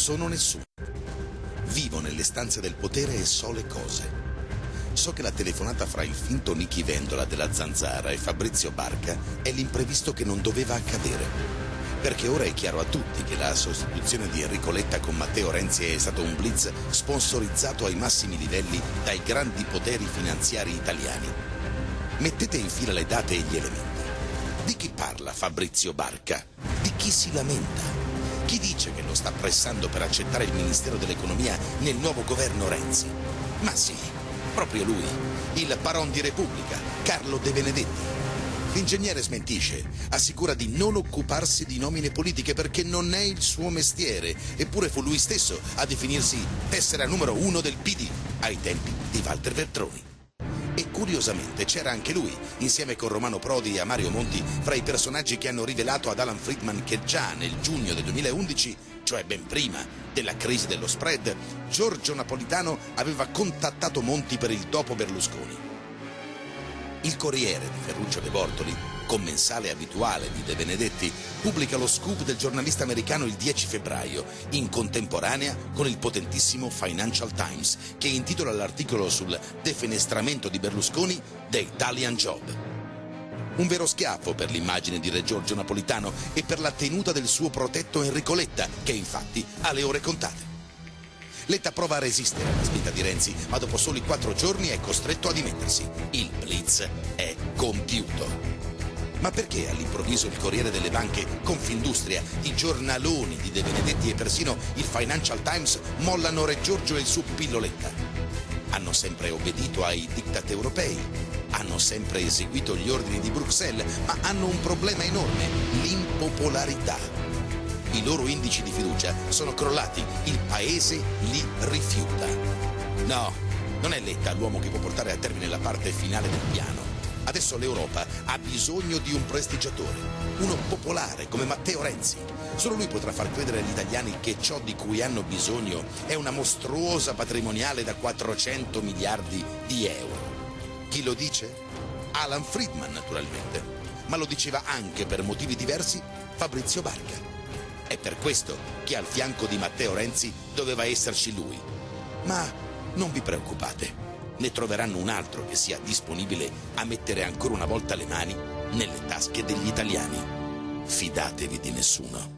sono nessuno. Vivo nelle stanze del potere e so le cose. So che la telefonata fra il finto Nichi Vendola della Zanzara e Fabrizio Barca è l'imprevisto che non doveva accadere. Perché ora è chiaro a tutti che la sostituzione di Enrico Letta con Matteo Renzi è stato un blitz sponsorizzato ai massimi livelli dai grandi poteri finanziari italiani. Mettete in fila le date e gli elementi. Di chi parla Fabrizio Barca? Di chi si lamenta? Chi dice che lo sta pressando per accettare il Ministero dell'Economia nel nuovo governo Renzi? Ma sì, proprio lui, il Paron di Repubblica, Carlo De Benedetti. L'ingegnere smentisce, assicura di non occuparsi di nomine politiche perché non è il suo mestiere, eppure fu lui stesso a definirsi tessera numero 1 del PD ai tempi di Walter Veltroni. E curiosamente c'era anche lui, insieme con Romano Prodi e Mario Monti, fra i personaggi che hanno rivelato ad Alan Friedman che già nel giugno del 2011, cioè ben prima della crisi dello spread, Giorgio Napolitano aveva contattato Monti per il dopo Berlusconi. Il Corriere di Ferruccio De Bortoli, commensale abituale di De Benedetti, pubblica lo scoop del giornalista americano il 10 febbraio, in contemporanea con il potentissimo Financial Times, che intitola l'articolo sul defenestramento di Berlusconi The Italian Job. Un vero schiaffo per l'immagine di Re Giorgio Napolitano e per la tenuta del suo protetto Enrico Letta, che infatti ha le ore contate. Letta prova a resistere alla spinta di Renzi, ma dopo soli 4 giorni è costretto a dimettersi. Il blitz è compiuto. Ma perché all'improvviso il Corriere delle Banche, Confindustria, i giornaloni di De Benedetti e persino il Financial Times mollano Re Giorgio e il suo pupillo Letta? Hanno sempre obbedito ai diktat europei, hanno sempre eseguito gli ordini di Bruxelles, ma hanno un problema enorme: l'impopolarità. I loro indici di fiducia sono crollati, il paese li rifiuta. No, non è Letta l'uomo che può portare a termine la parte finale del piano. Adesso l'Europa ha bisogno di un prestigiatore, uno popolare come Matteo Renzi. Solo lui potrà far credere agli italiani che ciò di cui hanno bisogno è una mostruosa patrimoniale da 400 miliardi di euro. Chi lo dice? Alan Friedman, naturalmente. Ma lo diceva anche, per motivi diversi, Fabrizio Barca. È per questo che al fianco di Matteo Renzi doveva esserci lui. Ma non vi preoccupate, ne troveranno un altro che sia disponibile a mettere ancora una volta le mani nelle tasche degli italiani. Fidatevi di nessuno.